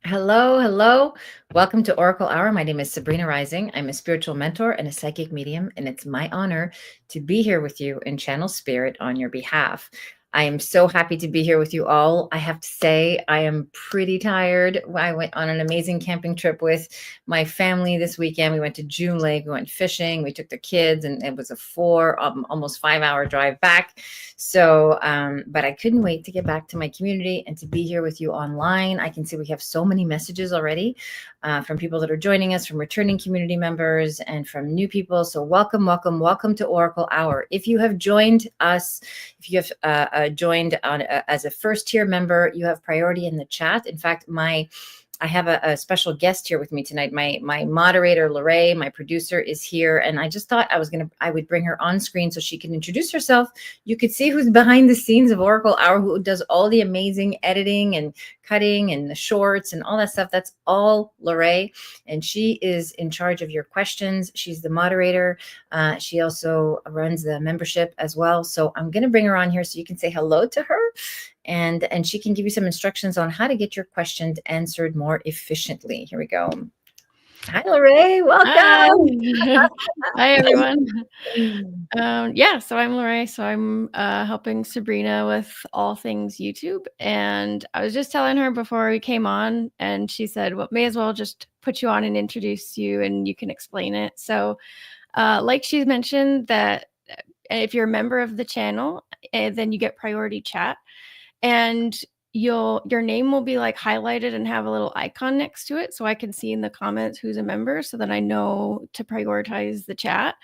Hello, hello. Welcome to Oracle Hour. My name is Sabrina Rising. I'm a spiritual mentor and a psychic medium, and it's my honor to be here with you and channel spirit on your behalf. I am so happy to be here with you all. I have to say, I am pretty tired. I went on an amazing camping trip with my family this weekend. We went to June Lake, we went fishing, we took the kids, and it was a almost 5 hour drive back. So, but I couldn't wait to get back to my community and to be here with you online. I can see we have so many messages already from people that are joining us, from returning community members, and from new people. So welcome, welcome, welcome to Oracle Hour. If you have joined us, if you have joined on as a first tier member, you have priority in the chat. In fact, I have a special guest here with me tonight. My moderator, Lorraine, my producer, is here, and I just thought I would bring her on screen so she can introduce herself. You could see who's behind the scenes of Oracle Hour, who does all the amazing editing and cutting and the shorts and all that stuff. That's all Lorraine, and she is in charge of your questions. She's the moderator. She also runs the membership as well. So I'm going to bring her on here so you can say hello to her. And she can give you some instructions on how to get your questions answered more efficiently. Here we go. Hi, Lorraine. Welcome. Hi everyone. So I'm Lorraine. So I'm helping Sabrina with all things YouTube. And I was just telling her before we came on, and she said, well, may as well just put you on and introduce you and you can explain it. So like she mentioned, that if you're a member of the channel, then you get priority chat. And your name will be like highlighted and have a little icon next to it, so I can see in the comments who's a member, so that I know to prioritize the chat.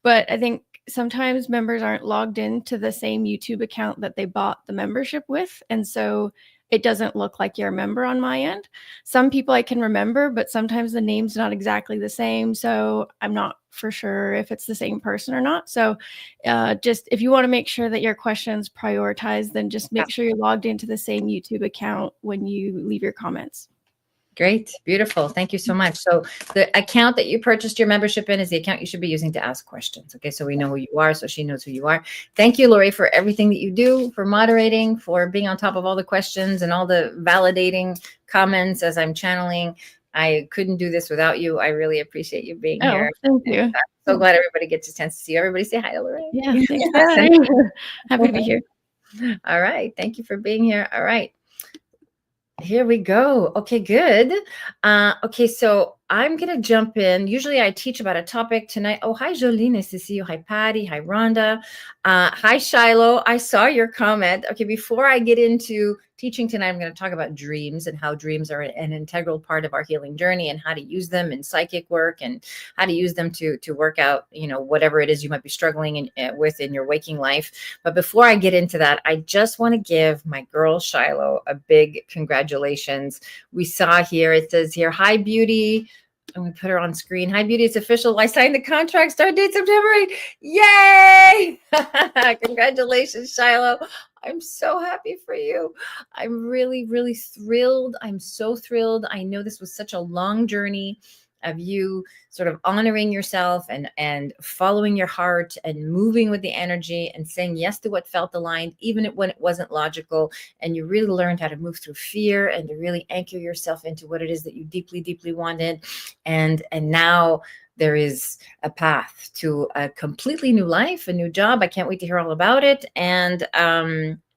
But I think sometimes members aren't logged into the same YouTube account that they bought the membership with, and so it doesn't look like you're a member on my end. Some people I can remember, but sometimes the name's not exactly the same, so I'm not for sure if it's the same person or not. So just if you want to make sure that your questions prioritized, then just make sure you're logged into the same YouTube account when you leave your comments. Great. Beautiful. Thank you so much. So the account that you purchased your membership in is the account you should be using to ask questions. Okay. So we know who you are. So she knows who you are. Thank you, Lori, for everything that you do, for moderating, for being on top of all the questions and all the validating comments as I'm channeling. I couldn't do this without you. I really appreciate you being here. Thank you. I'm so glad everybody gets a chance to see you. Everybody say hi to Lori. Yeah. Thanks. Happy to be here. All right. Thank you for being here. All right. Here we go. Okay, good. Okay, so I'm going to jump in. Usually I teach about a topic tonight. Oh, hi, Jolie. Nice to see you. Hi, Patty. Hi, Rhonda. Hi, Shiloh. I saw your comment. Okay, before I get into teaching tonight, I'm going to talk about dreams and how dreams are an integral part of our healing journey and how to use them in psychic work and how to use them to work out, whatever it is you might be struggling with in your waking life. But before I get into that, I just want to give my girl Shiloh a big congratulations. We saw here, it says here, hi, Beauty. I'm going to put her on screen. Hi, Beauty. It's official. I signed the contract. Start date September 8th. Yay! Congratulations, Shiloh. I'm so happy for you. I'm really, really thrilled. I'm so thrilled. I know this was such a long journey of you sort of honoring yourself and following your heart and moving with the energy and saying yes to what felt aligned, even when it wasn't logical. And you really learned how to move through fear and to really anchor yourself into what it is that you deeply, deeply wanted. And now there is a path to a completely new life, a new job. I can't wait to hear all about it. And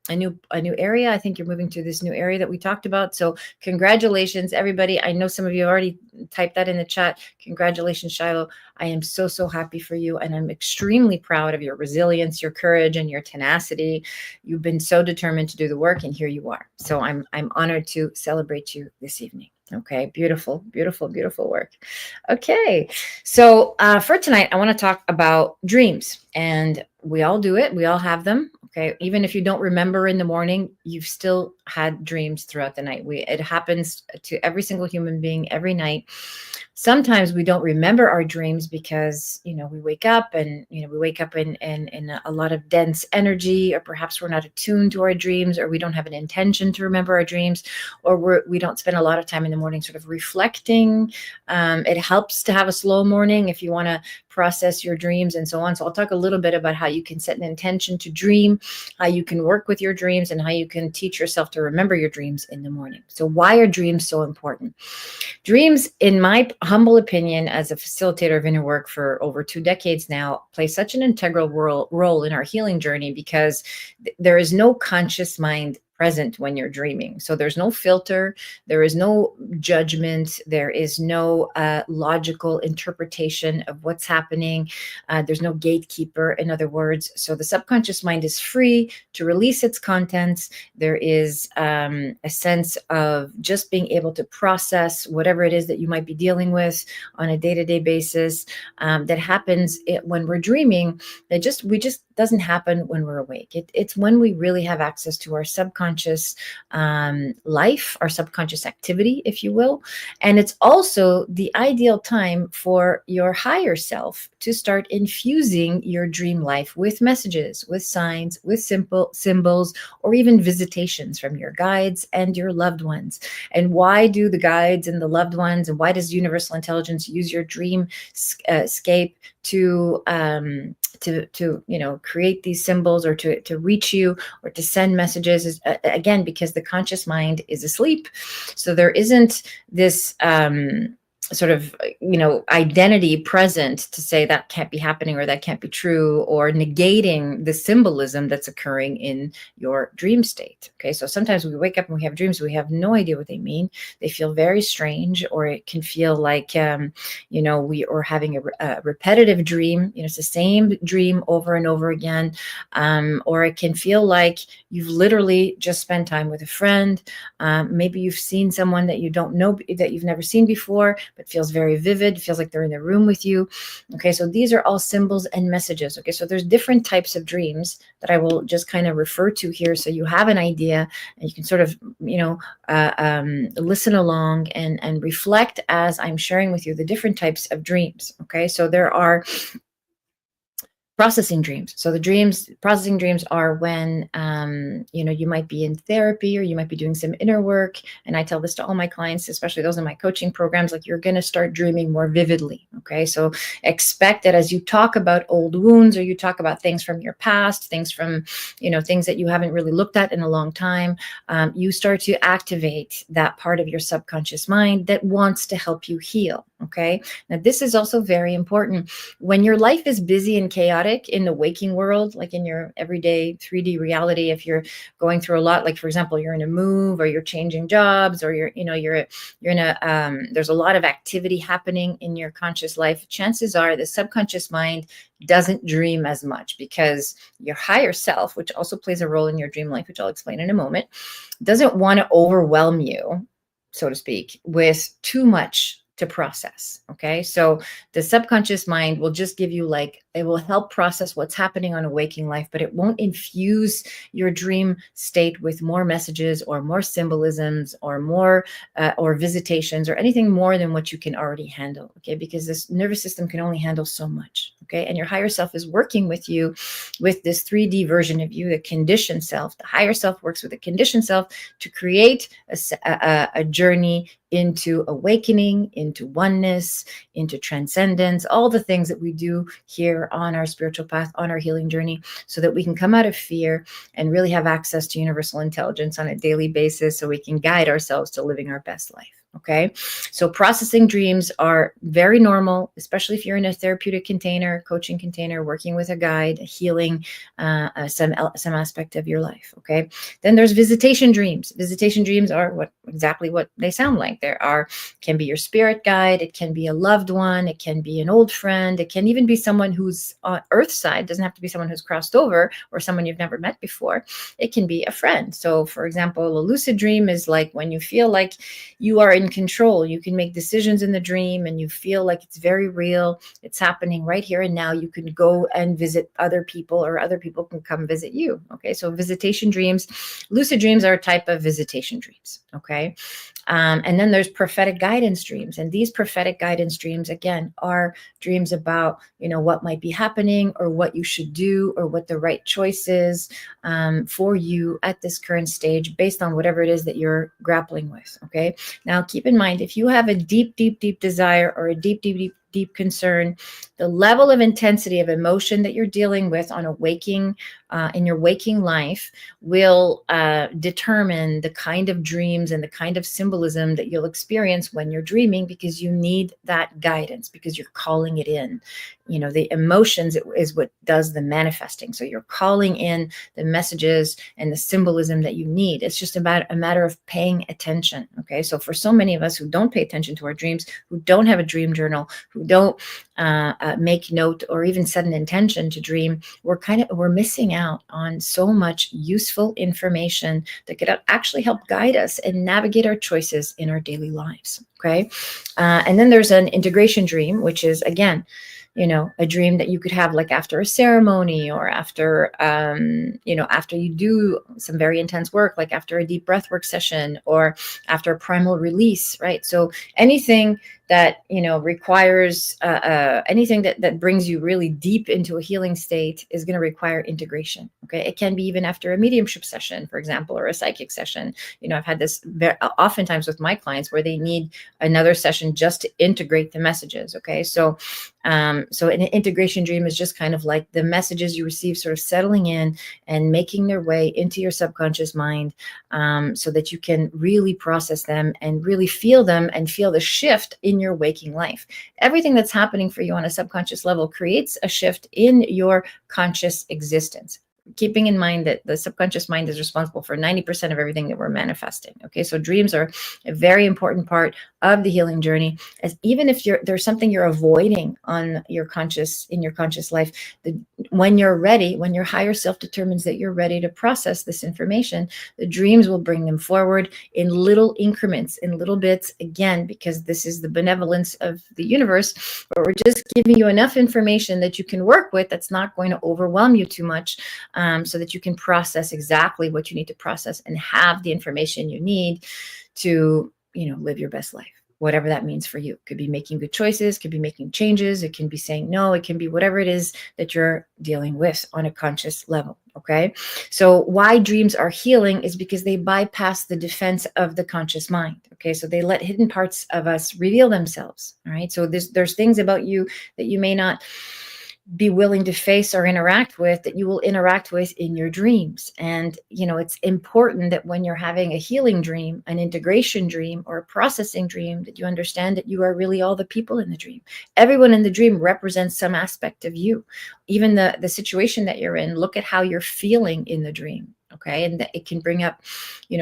a new area. I think you're moving to this new area that we talked about. So congratulations, everybody. I know some of you already typed that in the chat. Congratulations, Shiloh. I am so, so happy for you. And I'm extremely proud of your resilience, your courage, and your tenacity. You've been so determined to do the work, and here you are. So I'm honored to celebrate you this evening. Okay, beautiful, beautiful, beautiful work. Okay, so for tonight, I want to talk about dreams. And we all do it. We all have them. Okay, even if you don't remember in the morning, you've still had dreams throughout the night. It happens to every single human being every night. Sometimes we don't remember our dreams because, we wake up and, we wake up in a lot of dense energy, or perhaps we're not attuned to our dreams, or we don't have an intention to remember our dreams, or we don't spend a lot of time in the morning sort of reflecting. It helps to have a slow morning if you want to process your dreams and so on. So I'll talk a little bit about how you can set an intention to dream, how you can work with your dreams, and how you can teach yourself to remember your dreams in the morning. So why are dreams so important? Dreams, in my humble opinion, as a facilitator of inner work for over 2 decades now, play such an integral role in our healing journey because there is no conscious mind present when you're dreaming. So there's no filter, there is no judgment, there is no logical interpretation of what's happening. There's no gatekeeper, in other words. So the subconscious mind is free to release its contents. There is a sense of just being able to process whatever it is that you might be dealing with on a day-to-day basis. That happens when we're dreaming. We just doesn't happen when we're awake. It's when we really have access to our subconscious life, our subconscious activity, if you will. And it's also the ideal time for your higher self to start infusing your dream life with messages, with signs, with simple symbols, or even visitations from your guides and your loved ones. And why do the guides and the loved ones, and why does universal intelligence use your dream scape to create these symbols, or to reach you, or to send messages? Is, again, because the conscious mind is asleep. So there isn't this sort of identity present to say that can't be happening, or that can't be true, or negating the symbolism that's occurring in your dream state. Okay, so sometimes we wake up and we have dreams, we have no idea what they mean. They feel very strange, or it can feel like we are having a repetitive dream. It's the same dream over and over again. Or it can feel like you've literally just spent time with a friend. Maybe you've seen someone that you don't know, that you've never seen before, but feels very vivid, feels like they're in the room with you. Okay, so these are all symbols and messages. Okay, so there's different types of dreams that I will just kind of refer to here, so you have an idea, and you can sort of listen along and reflect as I'm sharing with you the different types of dreams. Okay, so there are processing dreams. So processing dreams are when, you might be in therapy, or you might be doing some inner work. And I tell this to all my clients, especially those in my coaching programs, like, you're going to start dreaming more vividly. Okay. So expect that as you talk about old wounds, or you talk about things from your past, things from, things that you haven't really looked at in a long time, you start to activate that part of your subconscious mind that wants to help you heal. Okay. Now, this is also very important. When your life is busy and chaotic in the waking world, like in your everyday 3D reality, if you're going through a lot, like, for example, you're in a move, or you're changing jobs, or you're in a, there's a lot of activity happening in your conscious life, chances are the subconscious mind doesn't dream as much, because your higher self, which also plays a role in your dream life, which I'll explain in a moment, doesn't want to overwhelm you, so to speak, with too much to process. Okay. So the subconscious mind will just give you, it will help process what's happening on a waking life, but it won't infuse your dream state with more messages, or more symbolisms, or more, or visitations, or anything more than what you can already handle. Okay. Because this nervous system can only handle so much. Okay. And your higher self is working with you with this 3D version of you, the conditioned self. The higher self works with the conditioned self to create a journey into awakening, into oneness, into transcendence, all the things that we do here on our spiritual path, on our healing journey, so that we can come out of fear and really have access to universal intelligence on a daily basis, so we can guide ourselves to living our best life. Okay. So processing dreams are very normal, especially if you're in a therapeutic container, coaching container, working with a guide, healing some aspect of your life. Okay. Then there's visitation dreams. Visitation dreams are exactly what they sound like. Can be your spirit guide. It can be a loved one. It can be an old friend. It can even be someone who's on Earth side. It doesn't have to be someone who's crossed over, or someone you've never met before. It can be a friend. So, for example, a lucid dream is like when you feel like you are in control. You can make decisions in the dream, and you feel like it's very real. It's happening right here and now. You can go and visit other people, or other people can come visit you. Okay. So visitation dreams, lucid dreams are a type of visitation dreams. Okay. And then there's prophetic guidance dreams. And these prophetic guidance dreams, again, are dreams about, what might be happening, or what you should do, or what the right choice is for you at this current stage, based on whatever it is that you're grappling with. Okay. Now, keep in mind, if you have a deep, deep, deep desire, or a deep, deep, deep, deep concern, the level of intensity of emotion that you're dealing with on a waking, in your waking life will determine the kind of dreams and the kind of symbolism that you'll experience when you're dreaming, because you need that guidance, because you're calling it in. The emotions is what does the manifesting. So you're calling in the messages and the symbolism that you need. It's just about a matter of paying attention. Okay. So for so many of us who don't pay attention to our dreams, who don't have a dream journal, who don't make note or even set an intention to dream, we're missing out on so much useful information that could actually help guide us and navigate our choices in our daily lives. Okay. And then there's an integration dream, which is, again, a dream that you could have like after a ceremony, or after, after you do some very intense work, like after a deep breath work session, or after a primal release, right? So anything that, requires anything that brings you really deep into a healing state is going to require integration. Okay. It can be even after a mediumship session, for example, or a psychic session. I've had this oftentimes with my clients where they need another session just to integrate the messages. Okay. So an integration dream is just kind of like the messages you receive sort of settling in and making their way into your subconscious mind, so that you can really process them and really feel them and feel the shift in your waking life. Everything that's happening for you on a subconscious level creates a shift in your conscious existence, keeping in mind that the subconscious mind is responsible for 90% of everything that we're manifesting. Okay, so dreams are a very important part of the healing journey, as even if there's something you're avoiding in your conscious life, when you're ready, when your higher self determines that you're ready to process this information, the dreams will bring them forward in little increments, in little bits, again, because this is the benevolence of the universe, where we're just giving you enough information that you can work with, that's not going to overwhelm you too much, so that you can process exactly what you need to process and have the information you need to, live your best life, whatever that means for you. It could be making good choices, could be making changes, it can be saying no, it can be whatever it is that you're dealing with on a conscious level. Okay. So why dreams are healing is because they bypass the defense of the conscious mind. Okay. So they let hidden parts of us reveal themselves. All right. So there's things about you that you may not be willing to face or interact with, that you will interact with in your dreams. And, it's important that when you're having a healing dream, an integration dream, or a processing dream, that you understand that you are really all the people in the dream. Everyone in the dream represents some aspect of you. Even the situation that you're in, look at how you're feeling in the dream. Okay. And that it can bring up,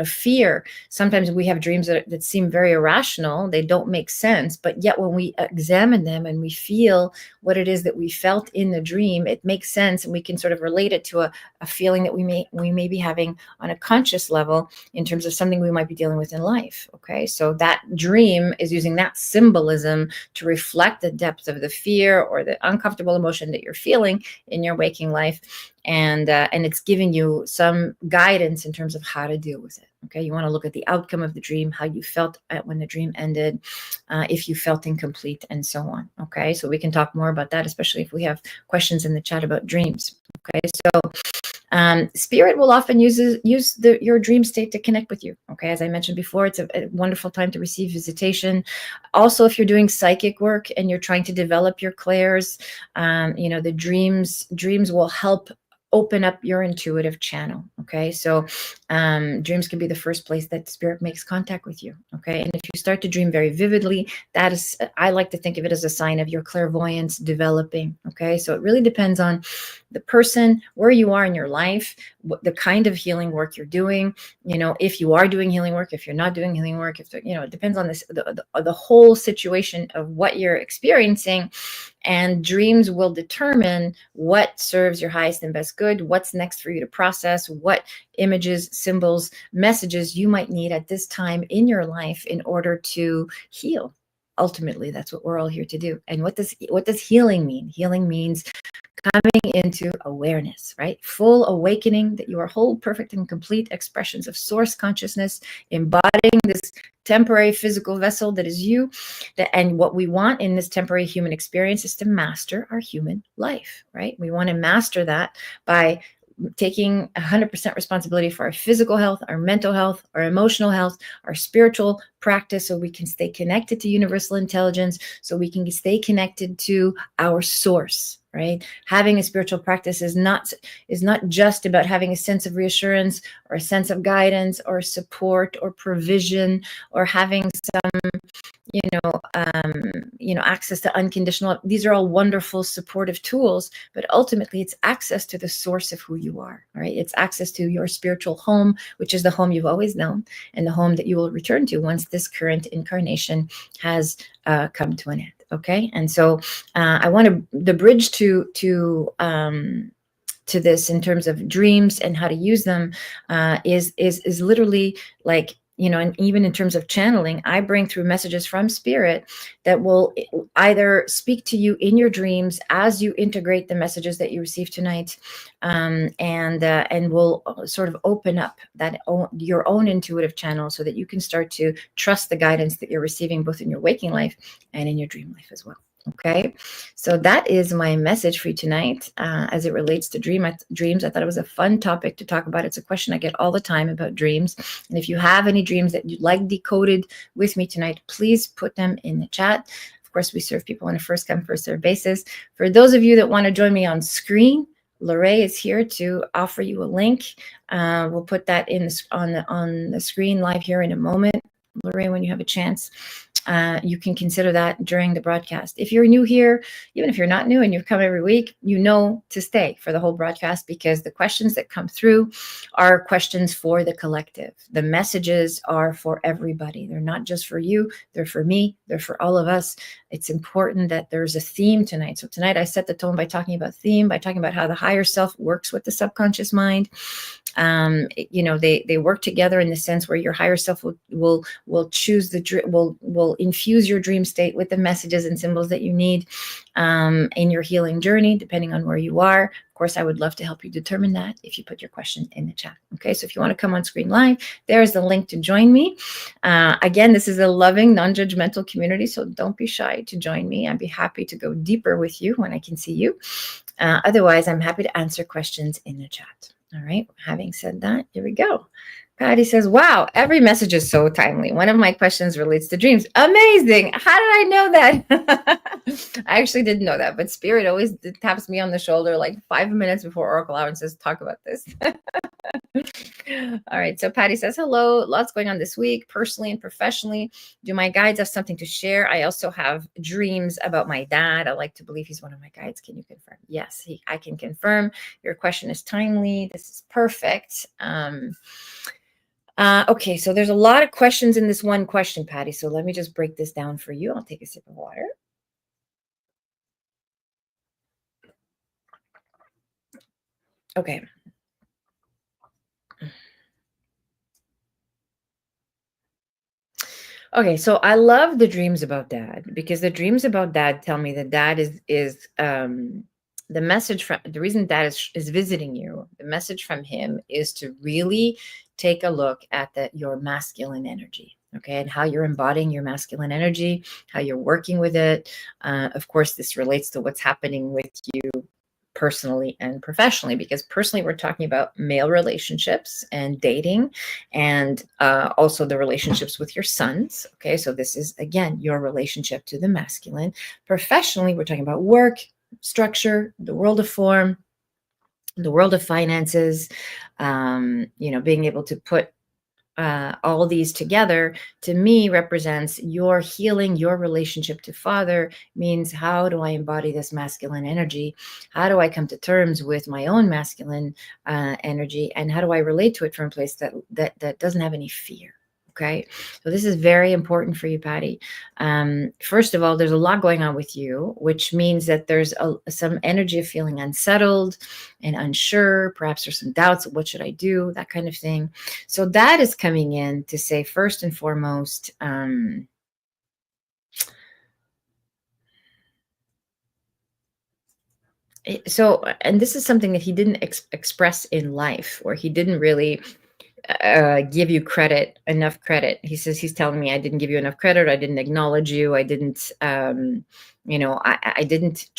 fear. Sometimes we have dreams that seem very irrational. They don't make sense. But yet when we examine them and we feel what it is that we felt in the dream, it makes sense. And we can sort of relate it to a feeling that we may be having on a conscious level in terms of something we might be dealing with in life. Okay. So that dream is using that symbolism to reflect the depth of the fear or the uncomfortable emotion that you're feeling in your waking life. And it's giving you some guidance in terms of how to deal with it. Okay, you want to look at the outcome of the dream, how you felt when the dream ended, if you felt incomplete, and so on. Okay, so we can talk more about that, especially if we have questions in the chat about dreams. Okay, so spirit will often use your dream state to connect with you. Okay, as I mentioned before, it's a wonderful time to receive visitation. Also, if you're doing psychic work and you're trying to develop your clairs, the dreams will help open up your intuitive channel. Okay, so dreams can be the first place that spirit makes contact with you. Okay, and if you start to dream very vividly, that is, I like to think of it as a sign of your clairvoyance developing. Okay, so it really depends on the person, where you are in your life, what the kind of healing work you're doing. If you are doing healing work, if you're not doing healing work, if it depends on the whole situation of what you're experiencing. And dreams will determine what serves your highest and best good, what's next for you to process, what images, symbols, messages you might need at this time in your life in order to heal. Ultimately, that's what we're all here to do. And what does healing mean? Healing means coming into awareness, right? Full awakening that you are whole, perfect, and complete expressions of source consciousness, embodying this temporary physical vessel that is you. And what we want in this temporary human experience is to master our human life, right? We want to master that by taking 100% responsibility for our physical health, our mental health, our emotional health, our spiritual practice, so we can stay connected to universal intelligence, so we can stay connected to our source, right? Having a spiritual practice is not just about having a sense of reassurance or a sense of guidance or support or provision or having some access to unconditional. These are all wonderful supportive tools, but ultimately it's access to the source of who you are, right? It's access to your spiritual home, which is the home you've always known and the home that you will return to once this current incarnation has come to an end. Okay. And so I want the bridge to this in terms of dreams and how to use them is literally like, and even in terms of channeling, I bring through messages from spirit that will either speak to you in your dreams as you integrate the messages that you receive tonight, and will sort of open up your own intuitive channel so that you can start to trust the guidance that you're receiving both in your waking life and in your dream life as well. Okay, so that is my message for you tonight as it relates to dreams. I thought it was a fun topic to talk about. It's a question I get all the time about dreams. And if you have any dreams that you'd like decoded with me tonight, please put them in the chat. Of course, we serve people on a first come, first serve basis. For those of you that want to join me on screen, Lorraine is here to offer you a link. We'll put that on the screen live here in a moment. Lorraine, when you have a chance, you can consider that during the broadcast. If you're new here, even if you're not new and you've come every week, you know to stay for the whole broadcast, because the questions that come through are questions for the collective. The messages are for everybody. They're not just for you. They're for me. They're for all of us. It's important that there's a theme tonight. So tonight I set the tone by talking about theme, by talking about how the higher self works with the subconscious mind. They work together in the sense where your higher self will choose will infuse your dream state with the messages and symbols that you need in your healing journey, depending on where you are. Of course, I would love to help you determine that if you put your question in the chat. Okay, so if you want to come on screen live, there's the link to join me. Again, this is a loving, non-judgmental community, so don't be shy to join me. I'd be happy to go deeper with you when I can see you. Otherwise, I'm happy to answer questions in the chat. All right, having said that, here we go. Patty says, wow, every message is so timely. One of my questions relates to dreams. Amazing. How did I know that? I actually didn't know that, but Spirit always taps me on the shoulder like 5 minutes before Oracle Hour and says, talk about this. All right, so Patty says, hello, lots going on this week, personally and professionally. Do my guides have something to share? I also have dreams about my dad. I like to believe he's one of my guides. Can you confirm? Yes, I can confirm. Your question is timely. This is perfect. Okay, so there's a lot of questions in this one question, Patty. So let me just break this down for you. I'll take a sip of water. Okay. Okay, so I love the dreams about dad, because the dreams about dad tell me that dad is the message from the reason dad is visiting you. The message from him is to really take a look at your masculine energy, okay, and how you're embodying your masculine energy, how you're working with it. Of course, this relates to what's happening with you personally and professionally, because personally we're talking about male relationships and dating, and also the relationships with your sons. Okay, so this is again your relationship to the masculine. Professionally, we're talking about work, structure, the world of form, the world of finances, being able to put all these together, to me, represents your healing. Your relationship to father means, how do I embody this masculine energy? How do I come to terms with my own masculine energy? And how do I relate to it from a place that doesn't have any fear? Okay, so this is very important for you, Patty. First of all, there's a lot going on with you, which means that there's some energy of feeling unsettled and unsure. Perhaps there's some doubts. What should I do? That kind of thing. So that is coming in to say, first and foremost, and this is something that he didn't express in life, or he didn't really give you enough credit. He says, he's telling me, I didn't give you enough credit. I didn't acknowledge you. I didn't, I didn't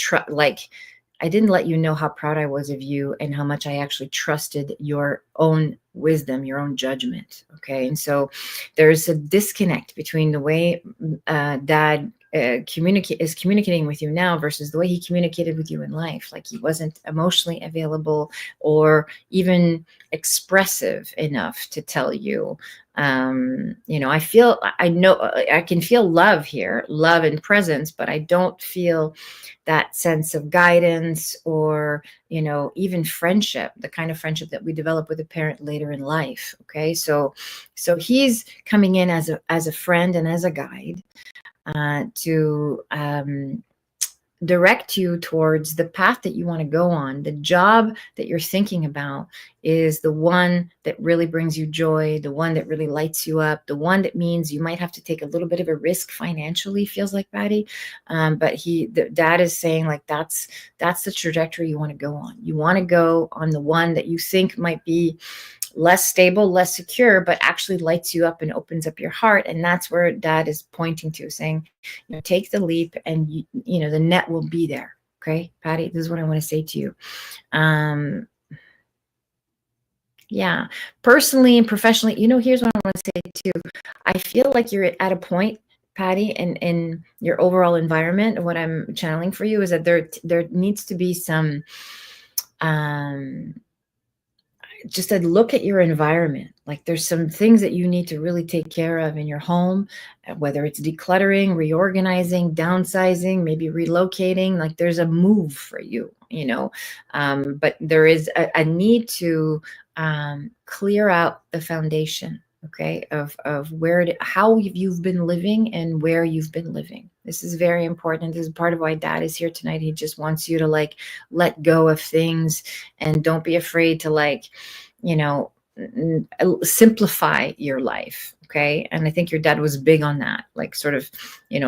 I didn't let you know how proud I was of you and how much I actually trusted your own wisdom, your own judgment. Okay. And so there's a disconnect between the way dad is communicating with you now versus the way he communicated with you in life. Like he wasn't emotionally available or even expressive enough to tell you. I know I can feel love here, love and presence, but I don't feel that sense of guidance or, even friendship, the kind of friendship that we develop with a parent later in life. Okay. So he's coming in as a friend and as a guide to direct you towards the path that you want to go on. The job that you're thinking about is the one that really brings you joy, the one that really lights you up, the one that means you might have to take a little bit of a risk financially, feels like, Patty. But dad is saying, like, that's the trajectory you want to go on. You want to go on the one that you think might be less stable, less secure, but actually lights you up and opens up your heart. And that's where dad is pointing to, saying, take the leap and the net will be there. Okay, Patty, this is what I want to say to you. Yeah, personally and professionally, here's what I want to say too. I feel like you're at a point, Patty, in your overall environment. And what I'm channeling for you is that there needs to be some just a look at your environment. Like there's some things that you need to really take care of in your home, whether it's decluttering, reorganizing, downsizing, maybe relocating. Like there's a move for you, but there is a need to clear out the foundation, okay, of how you've been living and where you've been living. This is very important. This is part of why dad is here tonight. He just wants you to let go of things and don't be afraid to simplify your life. Okay. And I think your dad was big on that, sort of,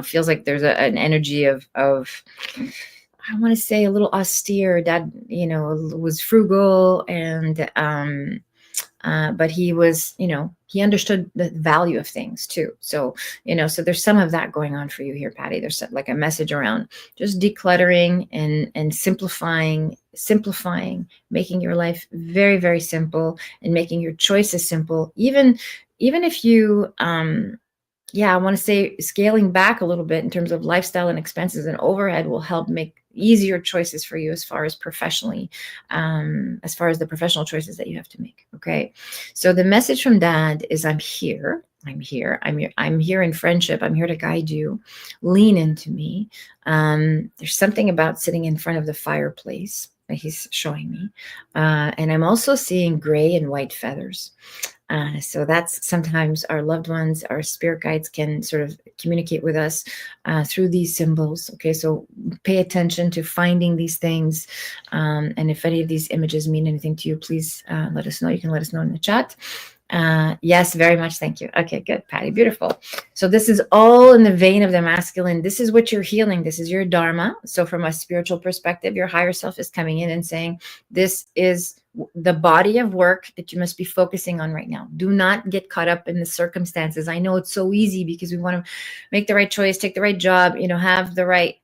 feels like there's an energy of I want to say a little austere. Dad, was frugal and but he was, he understood the value of things too. So, so there's some of that going on for you here, Patty. There's like a message around just decluttering and simplifying, making your life very, very simple and making your choices simple. Even if you, I want to say scaling back a little bit in terms of lifestyle and expenses and overhead will help make easier choices for you as far as professionally, as far as the professional choices that you have to make. Okay. So the message from dad is I'm here. I'm here in friendship. I'm here to guide you. Lean into me. There's something about sitting in front of the fireplace that he's showing me. And I'm also seeing gray and white feathers. So that's sometimes our loved ones, our spirit guides can sort of communicate with us through these symbols. Okay, so pay attention to finding these things. And if any of these images mean anything to you, please let us know. You can let us know in the chat. Yes, very much. Thank you. Okay, good, Patty. Beautiful. So this is all in the vein of the masculine. This is what you're healing. This is your dharma. So from a spiritual perspective, your higher self is coming in and saying, this is the body of work that you must be focusing on right now. Do not get caught up in the circumstances. I know it's so easy because we want to make the right choice, take the right job, have the right,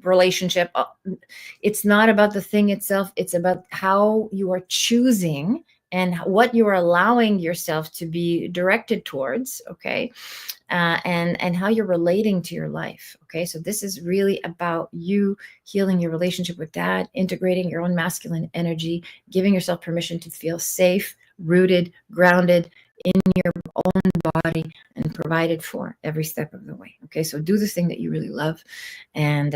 relationship. It's not about the thing itself. It's about how you are choosing and what you are allowing yourself to be directed towards, okay, and how you're relating to your life, okay? So this is really about you healing your relationship with dad, integrating your own masculine energy, giving yourself permission to feel safe, rooted, grounded in your own body, and provided for every step of the way, okay? So do the thing that you really love, and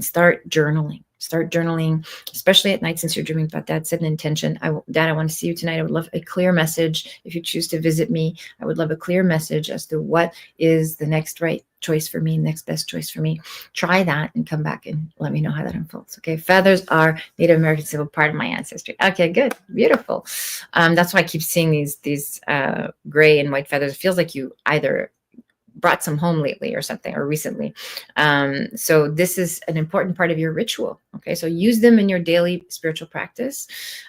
start journaling. Start journaling, especially at night, since you're dreaming about dad. Set an intention. Dad, I want to see you tonight. I would love a clear message. If you choose to visit me, I would love a clear message as to what is the next right choice for me, next best choice for me. Try that and come back and let me know how that unfolds. Okay. Feathers are Native American civil part of my ancestry. Okay, good. Beautiful. That's why I keep seeing these gray and white feathers. It feels like you either brought some home lately or something, or recently. So this is an important part of your ritual. Okay. So use them in your daily spiritual practice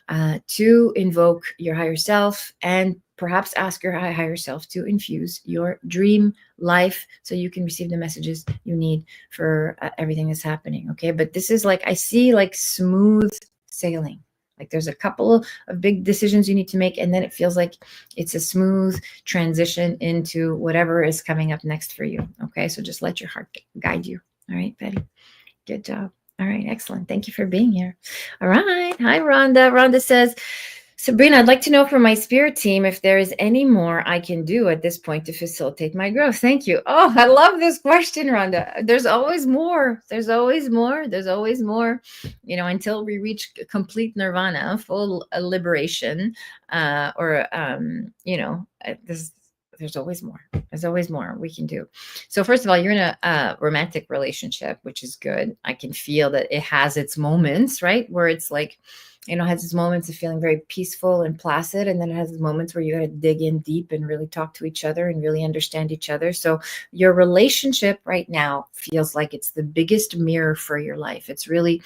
to invoke your higher self and perhaps ask your higher self to infuse your dream life so you can receive the messages you need for everything that's happening. Okay. But this is like, I see like smooth sailing. Like there's a couple of big decisions you need to make, and then it feels like it's a smooth transition into whatever is coming up next for you. Okay. So just let your heart guide you. All right, Betty. Good job. All right. Excellent. Thank you for being here. All right. Hi, Rhonda. Rhonda says, Sabrina, I'd like to know from my spirit team if there is any more I can do at this point to facilitate my growth. Thank you. Oh, I love this question, Rhonda. There's always more. There's always more. There's always more. You know, until we reach complete nirvana, full liberation, there's always more. There's always more we can do. So first of all, you're in a romantic relationship, which is good. I can feel that it has its moments, right? Where it's like, has its moments of feeling very peaceful and placid. And then it has moments where you got to dig in deep and really talk to each other and really understand each other. So your relationship right now feels like it's the biggest mirror for your life. It's really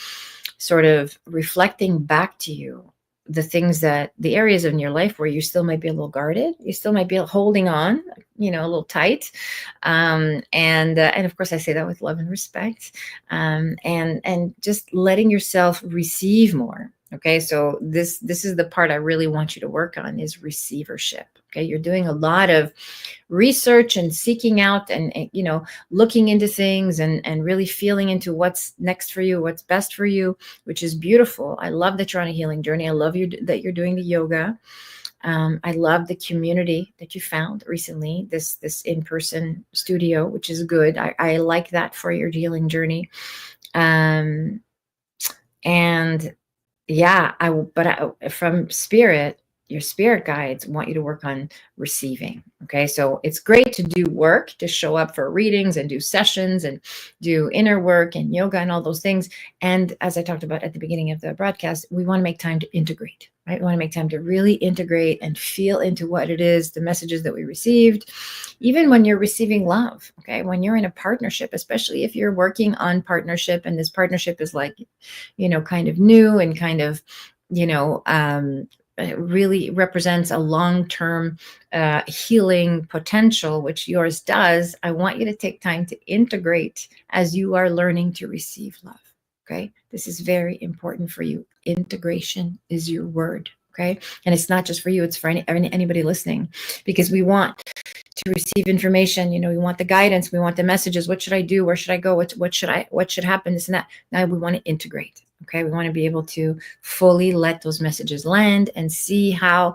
sort of reflecting back to you the areas in your life where you still might be a little guarded, you still might be holding on, a little tight. And of course I say that with love and respect, and just letting yourself receive more. Okay. So this is the part I really want you to work on, is receivership. Okay. You're doing a lot of research and seeking out and looking into things and really feeling into what's next for you, what's best for you, which is beautiful. I love that you're on a healing journey. I love that you're doing the yoga. I love the community that you found recently, this in-person studio, which is good. I like that for your healing journey. And yeah, from spirit, your spirit guides want you to work on receiving. Okay. So it's great to do work, to show up for readings and do sessions and do inner work and yoga and all those things. And as I talked about at the beginning of the broadcast, we want to make time to integrate, right? We want to make time to really integrate and feel into what it is, the messages that we received, even when you're receiving love. Okay. When you're in a partnership, especially if you're working on partnership and this partnership is like, kind of new and kind of, it really represents a long-term healing potential, which yours does. I want you to take time to integrate as you are learning to receive love. Okay. This is very important for you. Integration is your word. Okay. And it's not just for you, it's for anybody listening, because we want to receive information. We want the guidance. We want the messages. What should I do? Where should I go? What should happen? This and that. Now we want to integrate. Okay. We want to be able to fully let those messages land and see how,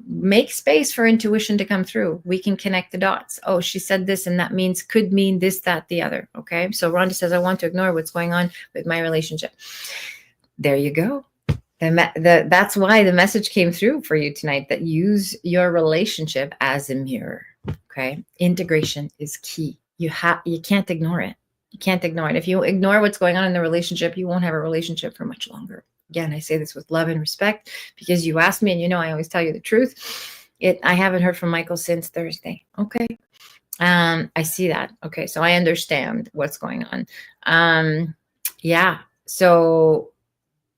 make space for intuition to come through. We can connect the dots. Oh, she said this, and that could mean this, that, the other. Okay. So Rhonda says, I want to ignore what's going on with my relationship. There you go. That's why the message came through for you tonight, that use your relationship as a mirror. Okay. Integration is key. You can't ignore it. You can't ignore it. If you ignore what's going on in the relationship, you won't have a relationship for much longer. Again, I say this with love and respect, because you asked me, and I always tell you the truth. I haven't heard from Michael since Thursday. Okay. I see that. Okay. So I understand what's going on. Yeah. So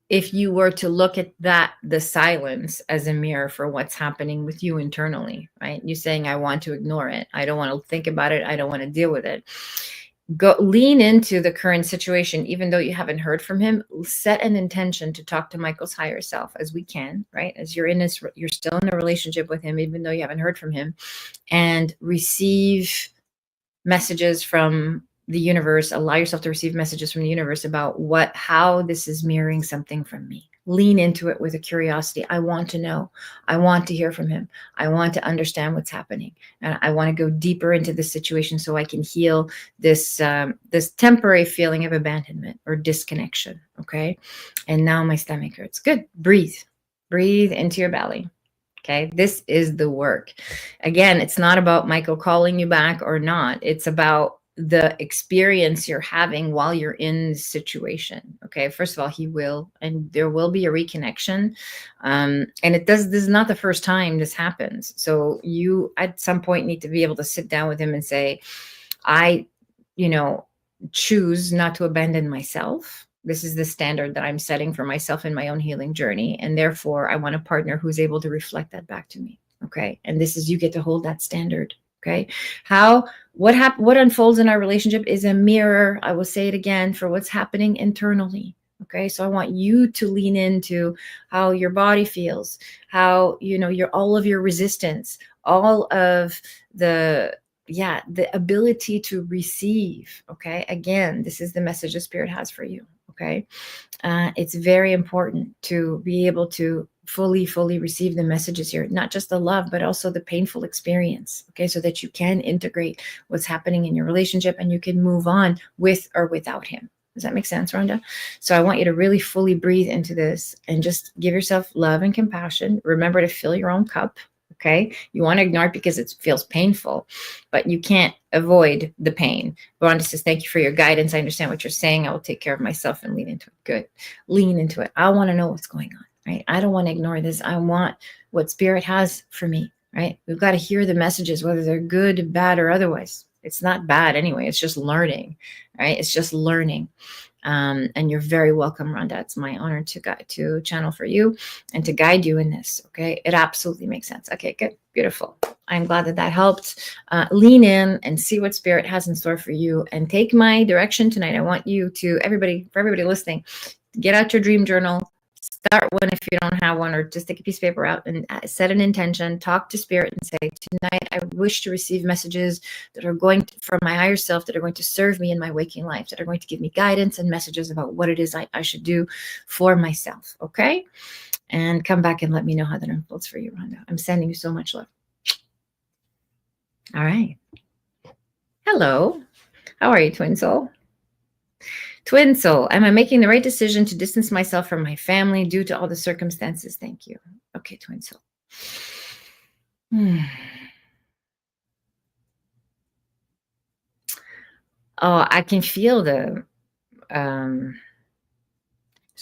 if you were to look at the silence as a mirror for what's happening with you internally, right? You saying, I want to ignore it. I don't want to think about it. I don't want to deal with it. Go lean into the current situation, even though you haven't heard from him. Set an intention to talk to Michael's higher self as we can, right? As you're still in a relationship with him, even though you haven't heard from him, and receive messages from the universe. Allow yourself to receive messages from the universe about how this is mirroring something from me. Lean into it with a curiosity. I want to know. I want to hear from him. I want to understand what's happening. And I want to go deeper into this situation so I can heal this temporary feeling of abandonment or disconnection. Okay. And now my stomach hurts. Good. Breathe into your belly. Okay. This is the work. Again, it's not about Michael calling you back or not. It's about the experience you're having while you're in the situation. Okay. First of all, he will, and there will be a reconnection. And this is not the first time this happens. So you at some point need to be able to sit down with him and say, I, choose not to abandon myself, This is the standard that I'm setting for myself in my own healing journey. And therefore, I want a partner who's able to reflect that back to me. Okay. And this is, you get to hold that standard. Okay. What unfolds in our relationship is a mirror. I will say it again, for what's happening internally. Okay. So I want you to lean into how your body feels, how, all of your resistance, all of the ability to receive. Okay. Again, this is the message the spirit has for you. Okay. It's very important to be able to fully receive the messages here, not just the love, but also the painful experience. Okay. So that you can integrate what's happening in your relationship and you can move on with or without him. Does that make sense, Rhonda? So I want you to really fully breathe into this and just give yourself love and compassion. Remember to fill your own cup. Okay. You want to ignore it because it feels painful, but you can't avoid the pain. Rhonda says, thank you for your guidance. I understand what you're saying. I will take care of myself and lean into it. Good. Lean into it. I want to know what's going on, right? I don't want to ignore this. I want what spirit has for me, right? We've got to hear the messages, whether they're good, bad, or otherwise. It's not bad anyway. It's just learning, right? It's just learning. And you're very welcome, Rhonda. It's my honor to channel for you and to guide you in this. Okay. It absolutely makes sense. Okay, good. Beautiful. I'm glad that helped. Lean in and see what spirit has in store for you and take my direction tonight. I want you to, for everybody listening, get out your dream journal. Start one if you don't have one, or just take a piece of paper out and set an intention. Talk to spirit and say, tonight I wish to receive messages that are going from my higher self, that are going to serve me in my waking life, that are going to give me guidance and messages about what it is I should do for myself. Okay. And come back and let me know how that unfolds for you, Rhonda. I'm sending you so much love. All right. Hello. How are you, Twin Soul? Twin Soul, am I making the right decision to distance myself from my family due to all the circumstances? Thank you. Okay, Twin Soul. Oh, I can feel there's a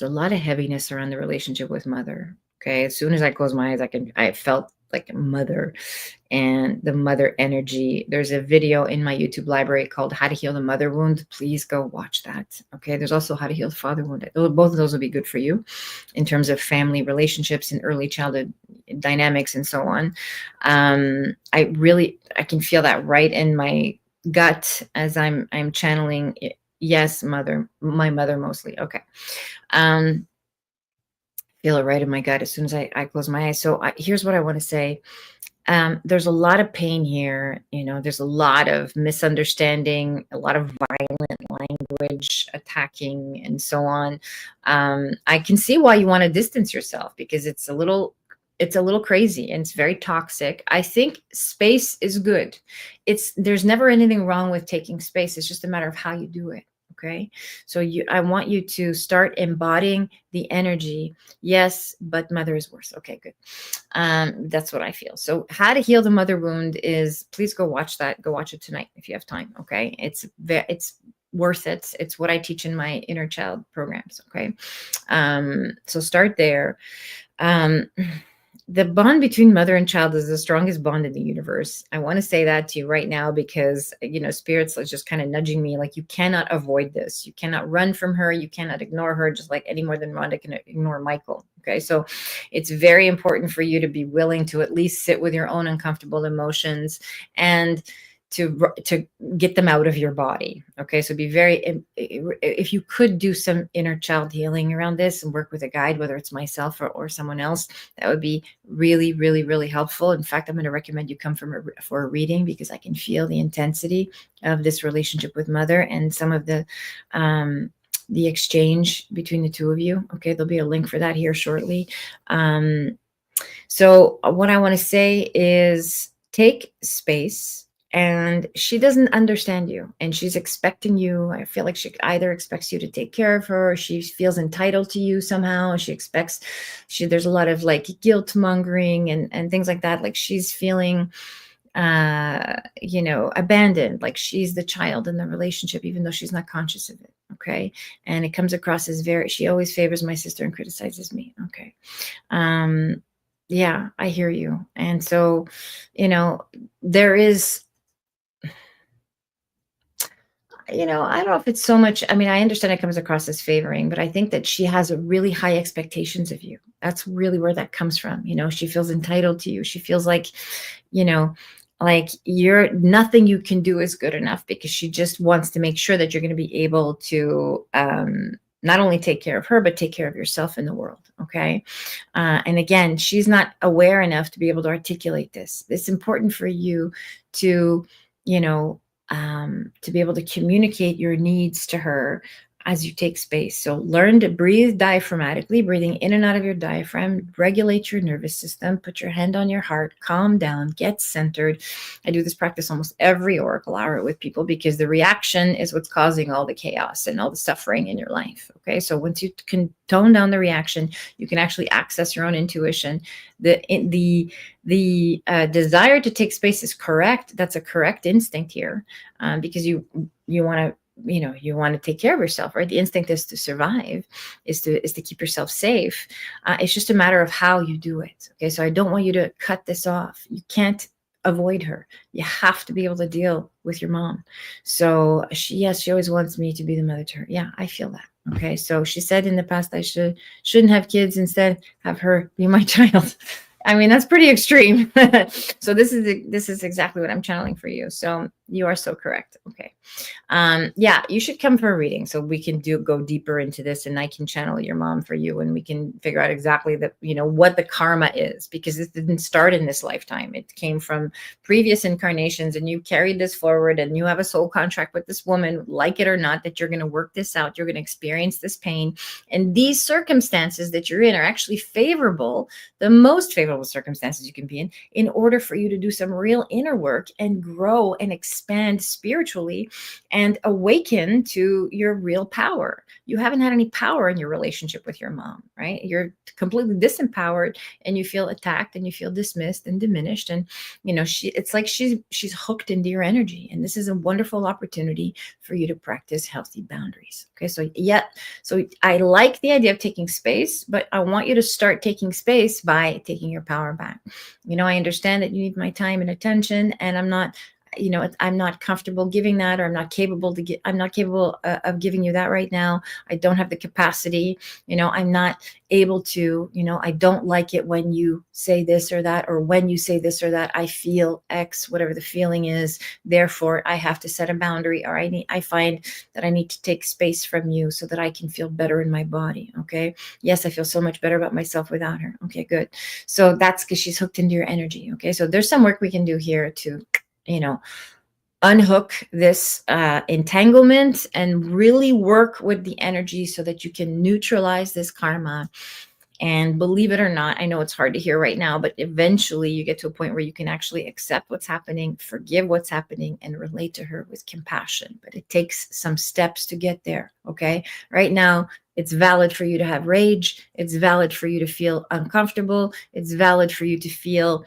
lot of heaviness around the relationship with mother. Okay. As soon as I close my eyes, I felt like a mother and the mother energy. There's a video in my YouTube library called How to Heal the Mother Wound. Please go watch that. Okay. There's also How to Heal the Father Wound. Both of those will be good for you in terms of family relationships and early childhood dynamics and so on. I can feel that right in my gut as I'm channeling it. Yes, mother, my mother mostly. Okay. Feel it right in my gut as soon as I close my eyes. So here's what I want to say. There's a lot of pain here. There's a lot of misunderstanding, a lot of violent language, attacking, and so on. I can see why you want to distance yourself, because it's a little crazy and it's very toxic. I think space is good. There's never anything wrong with taking space. It's just a matter of how you do it. Okay. So I want you to start embodying the energy. Yes, but mother is worse. Okay, good. That's what I feel. So How to Heal the Mother Wound is, please go watch that. Go watch it tonight if you have time. Okay. It's worth it. It's what I teach in my inner child programs. Okay. So start there. The bond between mother and child is the strongest bond in the universe. I want to say that to you right now because, spirits are just kind of nudging me, like, you cannot avoid this. You cannot run from her. You cannot ignore her, just like any more than Rhonda can ignore Michael. Okay. So it's very important for you to be willing to at least sit with your own uncomfortable emotions and to get them out of your body. Okay. So if you could do some inner child healing around this and work with a guide, whether it's myself or someone else, that would be really, really, really helpful. In fact, I'm going to recommend you come for a reading, because I can feel the intensity of this relationship with mother and some of the exchange between the two of you. Okay. There'll be a link for that here shortly. So what I want to say is take space. And she doesn't understand you, and she's expecting you. I feel like she either expects you to take care of her, or she feels entitled to you somehow. There's a lot of like guilt mongering and things like that. Like she's feeling, abandoned, like she's the child in the relationship, even though she's not conscious of it. Okay. And it comes across as she always favors my sister and criticizes me. Okay. Yeah, I hear you. And so, there is, I don't know if it's so much. I mean, I understand it comes across as favoring, but I think that she has a really high expectations of you. That's really where that comes from. She feels entitled to you. She feels you know, like you're nothing you can do is good enough, because she just wants to make sure that you're going to be able to not only take care of her, but take care of yourself in the world. Okay. And again, she's not aware enough to be able to articulate this. It's important for you to, you know, to be able to communicate your needs to her as you take space. So learn to breathe diaphragmatically, breathing in and out of your diaphragm, regulate your nervous system, put your hand on your heart, calm down, get centered. I do this practice almost every oracle hour with people, because the reaction is what's causing all the chaos and all the suffering in your life. Okay. So once you can tone down the reaction, you can actually access your own intuition. The desire to take space is correct. That's a correct instinct here, because you want to you want to take care of yourself, right? The instinct is to survive, is to keep yourself safe. It's just a matter of how you do it. Okay, so I don't want you to cut this off. You can't avoid her. You have to be able to deal with your mom. So she always wants me to be the mother to her. Yeah, I feel that. Okay, so she said in the past I shouldn't have kids, instead have her be my child. I mean, that's pretty extreme. So this is exactly what I'm channeling for you. So you are so correct. Okay. Yeah, you should come for a reading so we can go deeper into this, and I can channel your mom for you, and we can figure out exactly what the karma is, because this didn't start in this lifetime. It came from previous incarnations, and you carried this forward, and you have a soul contract with this woman, like it or not, that you're going to work this out. You're going to experience this pain, and these circumstances that you're in are actually favorable, the most favorable circumstances you can be in order for you to do some real inner work and grow and expand spiritually and awaken to your real power. You haven't had any power in your relationship with your mom, right? You're completely disempowered, and you feel attacked, and you feel dismissed and diminished. And it's like she's hooked into your energy. And this is a wonderful opportunity for you to practice healthy boundaries. Okay, so I like the idea of taking space, but I want you to start taking space by taking your power back. I understand that you need my time and attention, and I'm not comfortable giving that, or I'm not capable of giving you that right now. I don't have the capacity. I'm not able to. I don't like it when you say this or that, or when you say this or that, I feel X, whatever the feeling is. Therefore, I have to set a boundary, or I find that I need to take space from you so that I can feel better in my body. Okay. Yes, I feel so much better about myself without her. Okay, good. So that's because she's hooked into your energy. Okay. So there's some work we can do here to unhook this entanglement and really work with the energy so that you can neutralize this karma. And believe it or not, I know it's hard to hear right now, but eventually you get to a point where you can actually accept what's happening, forgive what's happening, and relate to her with compassion. But it takes some steps to get there. Okay. Right now, it's valid for you to have rage. It's valid for you to feel uncomfortable. It's valid for you to feel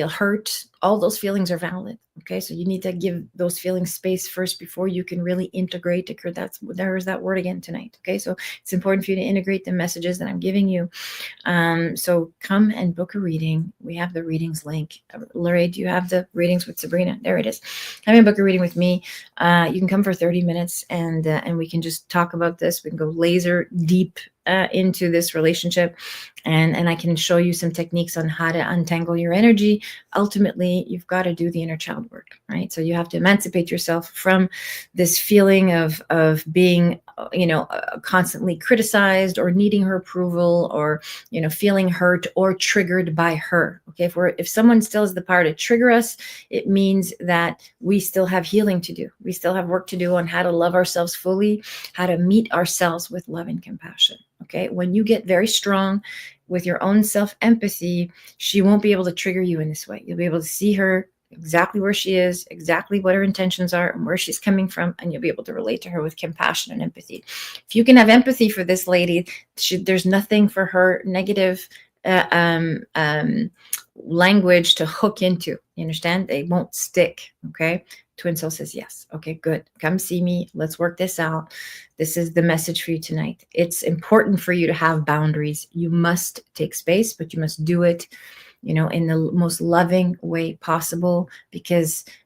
hurt. All those feelings are valid. Okay, so you need to give those feelings space first before you can really integrate. There's that word again tonight. Okay, so it's important for you to integrate the messages that I'm giving you. So come and book a reading. We have the readings link. Lorraine, do you have the readings with Sabrina? There it is. Come and book a reading with me. You can come for 30 minutes, and we can just talk about this. We can go laser deep into this relationship, and I can show you some techniques on how to untangle your energy. Ultimately, you've got to do the inner child work, right? So you have to emancipate yourself from this feeling of being constantly criticized, or needing her approval, or feeling hurt or triggered by her. Okay, if someone still has the power to trigger us, it means that we still have healing to do. We still have work to do on how to love ourselves fully, how to meet ourselves with love and compassion. Okay, when you get very strong with your own self-empathy, she won't be able to trigger you in this way. You'll be able to see her exactly where she is, exactly what her intentions are, and where she's coming from, and you'll be able to relate to her with compassion and empathy. If you can have empathy for this lady, there's nothing for her negative language to hook into. You understand? They won't stick. Okay. Twin Soul says yes. Okay, good. Come see me. Let's work this out. This is the message for you tonight. It's important for you to have boundaries. You must take space, but you must do it in the most loving way possible,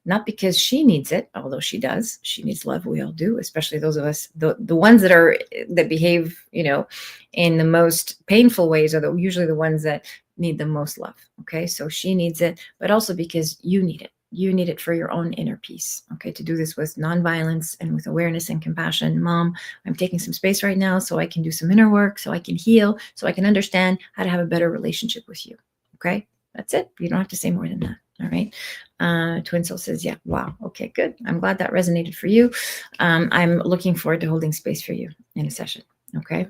not because she needs it, although she does. She needs love. We all do, especially those of us, the ones that behave, in the most painful ways are usually the ones that need the most love. Okay. So she needs it, but also because you need it. You need it for your own inner peace. Okay. To do this with nonviolence and with awareness and compassion. Mom, I'm taking some space right now so I can do some inner work, so I can heal, so I can understand how to have a better relationship with you. Okay. That's it. You don't have to say more than that. All right. Twin Soul says, yeah. Wow. Okay, good. I'm glad that resonated for you. I'm looking forward to holding space for you in a session. Okay.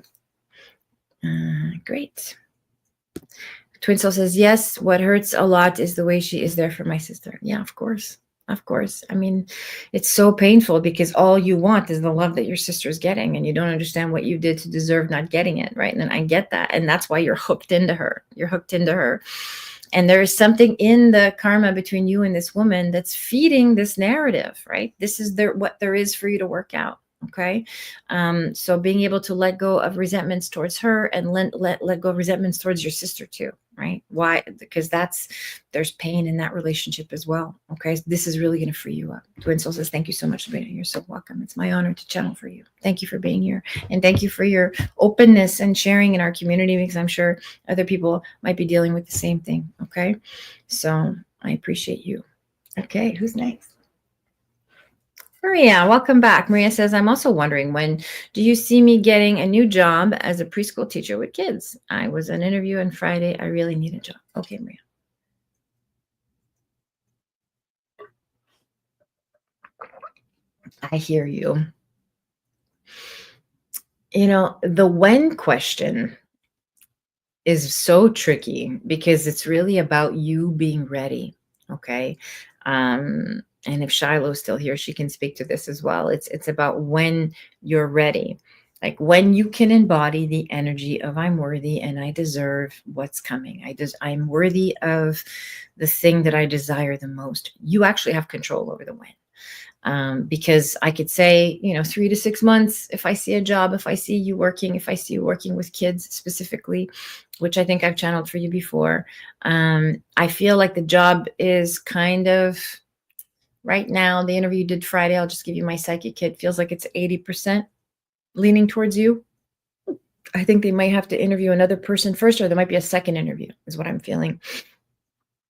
Great. Twin Soul says, yes, what hurts a lot is the way she is there for my sister. Yeah, of course. Of course. I mean, it's so painful because all you want is the love that your sister is getting, and you don't understand what you did to deserve not getting it, right? And I get that. And that's why you're hooked into her. You're hooked into her. And there is something in the karma between you and this woman that's feeding this narrative, right? This is what there is for you to work out. Okay. So being able to let go of resentments towards her and let go of resentments towards your sister too, right? Why? Because there's pain in that relationship as well. Okay. This is really going to free you up. Twin Soul says, thank you so much, Sabrina. You're so welcome. It's my honor to channel for you. Thank you for being here. And thank you for your openness and sharing in our community, because I'm sure other people might be dealing with the same thing. Okay. So I appreciate you. Okay. Who's next? Maria, welcome back. Maria says, I'm also wondering, when do you see me getting a new job as a preschool teacher with kids? I was on an interview on Friday. I really need a job. Okay, Maria. I hear you. The when question is so tricky because it's really about you being ready. Okay. And if Shiloh's still here, she can speak to this as well. It's about when you're ready, like when you can embody the energy of I'm worthy and I deserve what's coming. I'm worthy of the thing that I desire the most. You actually have control over the when. Because I could say, 3 to 6 months, if I see a job, if I see you working with kids specifically, which I think I've channeled for you before. I feel like the job is kind of right now, the interview you did Friday, I'll just give you my psychic kit, feels like it's 80% leaning towards you. I think they might have to interview another person first, or there might be a second interview, is what I'm feeling.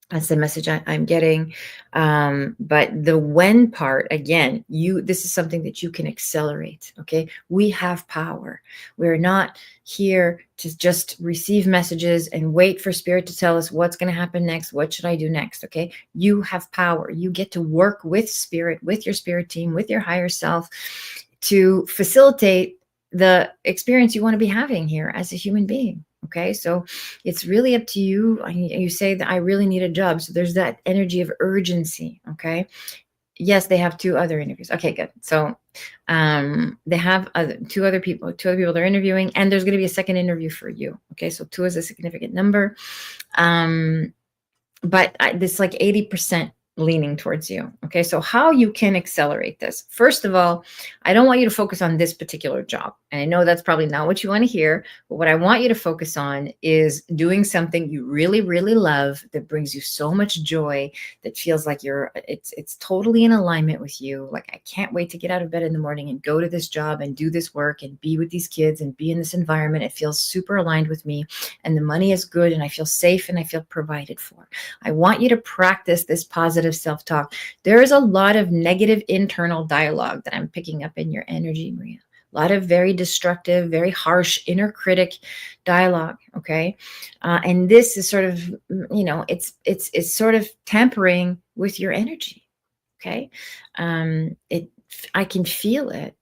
That's the message I'm getting. But the when part, again, this is something that you can accelerate. Okay. We have power. We're not here to just receive messages and wait for spirit to tell us what's going to happen next. What should I do next? Okay. You have power. You get to work with spirit, with your spirit team, with your higher self to facilitate the experience you want to be having here as a human being. Okay, so it's really up to you. You say that I really need a job. So there's that energy of urgency. Okay. Yes, they have 2 other interviews. Okay, good. So they have two other people they're interviewing, and there's going to be a second interview for you. Okay, so 2 is a significant number. But this like 80% leaning towards you. Okay, so how you can accelerate this. First of all, I don't want you to focus on this particular job. And I know that's probably not what you want to hear, but what I want you to focus on is doing something you really, really love that brings you so much joy, that feels like it's totally in alignment with you. Like, I can't wait to get out of bed in the morning and go to this job and do this work and be with these kids and be in this environment. It feels super aligned with me, and the money is good, and I feel safe, and I feel provided for. I want you to practice this positive self-talk. There is a lot of negative internal dialogue that I'm picking up in your energy, Maria. A lot of very destructive, very harsh inner critic dialogue. Okay. And this is sort of, it's sort of tampering with your energy. Okay. I can feel it,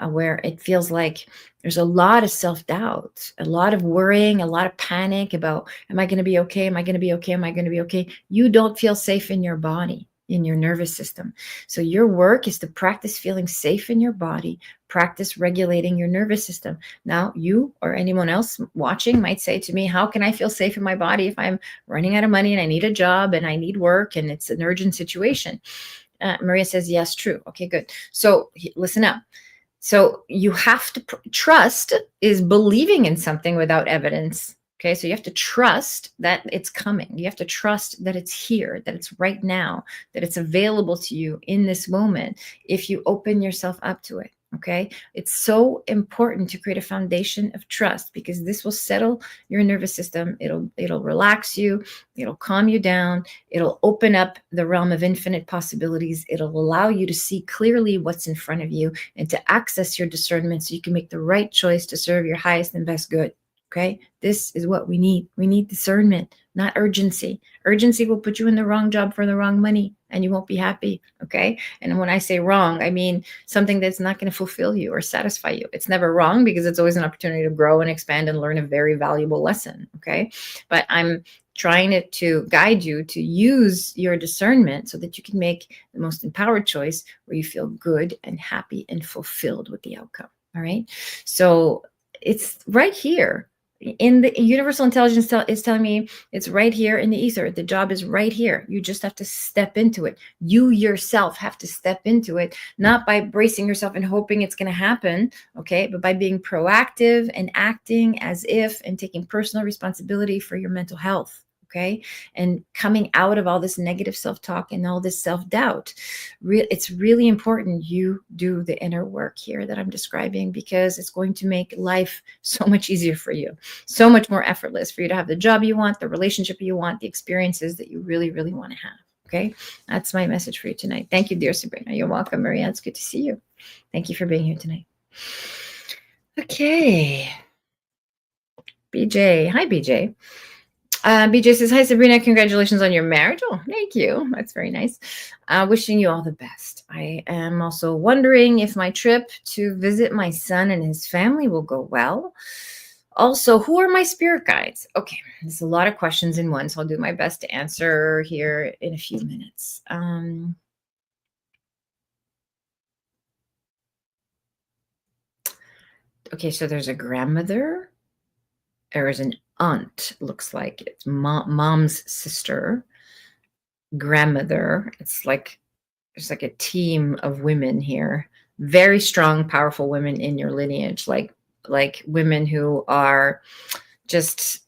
where it feels like there's a lot of self-doubt, a lot of worrying, a lot of panic about, am I going to be okay? Am I going to be okay? Am I going to be okay? You don't feel safe in your body, in your nervous system. So your work is to practice feeling safe in your body, practice regulating your nervous system. Now, you or anyone else watching might say to me, how can I feel safe in my body if I'm running out of money and I need a job and I need work and it's an urgent situation? Maria says, yes, true. Okay, good. So listen up. So you have to trust is believing in something without evidence Okay, so you have to trust that it's coming. You have to trust that it's here, that it's right now, that it's available to you in this moment if you open yourself up to it. Okay, it's so important to create a foundation of trust, because this will settle your nervous system. It'll relax you, it'll calm you down, it'll open up the realm of infinite possibilities. It'll allow you to see clearly what's in front of you and to access your discernment so you can make the right choice to serve your highest and best good. Okay, this is what we need. We need discernment, not urgency. Urgency will put you in the wrong job for the wrong money and you won't be happy. Okay, and when I say wrong, I mean something that's not going to fulfill you or satisfy you. It's never wrong, because it's always an opportunity to grow and expand and learn a very valuable lesson. Okay, but I'm trying to guide you to use your discernment so that you can make the most empowered choice where you feel good and happy and fulfilled with the outcome. All right, so it's right here in the universal intelligence is telling me it's right here in the ether. The job is right here. You just have to step into it. You yourself have to step into it, not by bracing yourself and hoping it's going to happen, okay, but by being proactive and acting as if and taking personal responsibility for your mental health. Okay, and coming out of all this negative self-talk and all this self-doubt. It's really important you do the inner work here that I'm describing, because it's going to make life so much easier for you, so much more effortless for you to have the job you want, the relationship you want, the experiences that you really, really want to have. Okay, that's my message for you tonight. Thank you, dear Sabrina. You're welcome, Maria. It's good to see you. Thank you for being here tonight. Okay, BJ. Hi, BJ. BJ says, hi, Sabrina. Congratulations on your marriage. Oh, thank you. That's very nice. Wishing you all the best. I am also wondering if my trip to visit my son and his family will go well. Also, who are my spirit guides? Okay, there's a lot of questions in one, so I'll do my best to answer here in a few minutes. Okay, so there's a grandmother. There's an aunt, looks like it's mom's sister, grandmother. It's like there's like a team of women here, very strong, powerful women in your lineage, like women who are just,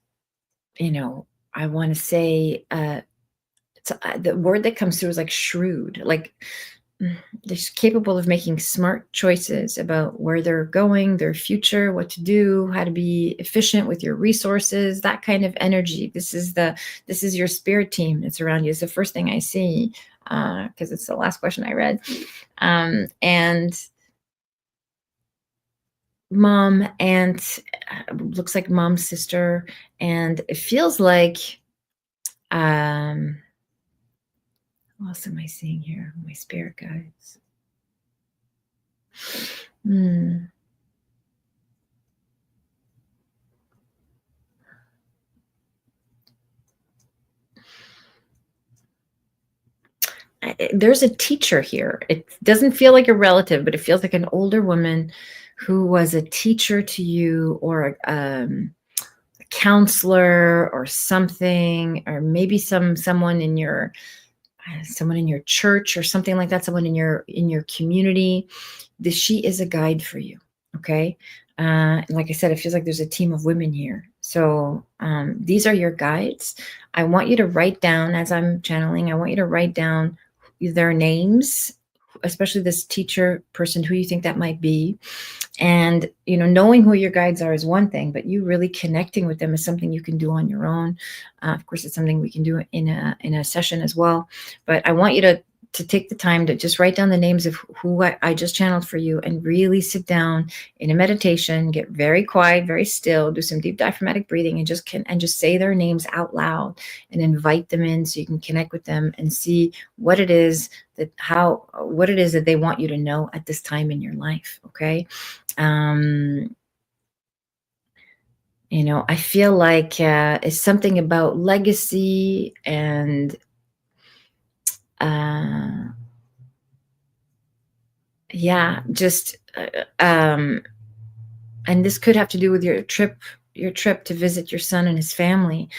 I want to say the word that comes through is like shrewd, like they're capable of making smart choices about where they're going, their future, what to do, how to be efficient with your resources, that kind of energy. This is your spirit team that's around you. It's the first thing I see, because it's the last question I read. And mom, and looks like mom's sister, and it feels like what else am I seeing here? My spirit guides. There's a teacher here. It doesn't feel like a relative, but it feels like an older woman who was a teacher to you, or a counselor or something, or maybe someone in your church or something like that, someone in your community. She is a guide for you. Okay, like I said, it feels like there's a team of women here. So these are your guides. I want you to write down, as I'm channeling, I want you to write down their names, especially this teacher person, who you think that might be. And, knowing who your guides are is one thing, but you really connecting with them is something you can do on your own. Of course, it's something we can do in a session as well. But I want you to take the time to just write down the names of who I just channeled for you, and really sit down in a meditation, get very quiet, very still, do some deep diaphragmatic breathing, and just say their names out loud and invite them in so you can connect with them and see what it is that they want you to know at this time in your life. Okay. I feel like it's something about legacy and just and this could have to do with your trip to visit your son and his family,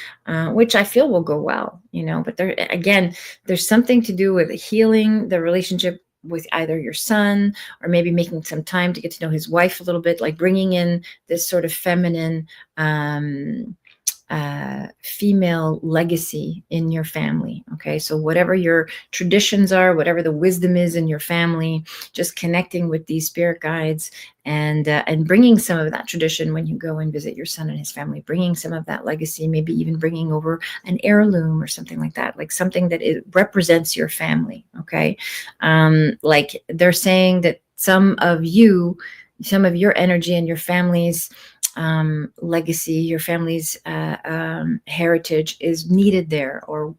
which I feel will go well, but there's something to do with healing the relationship with either your son, or maybe making some time to get to know his wife a little bit, like bringing in this sort of feminine female legacy in your family. Okay, so whatever your traditions are, whatever the wisdom is in your family, just connecting with these spirit guides and bringing some of that tradition when you go and visit your son and his family, bringing some of that legacy, maybe even bringing over an heirloom or something like that, like something that it represents your family. Okay, like they're saying that some of your energy and your family's legacy, your family's heritage is needed there, or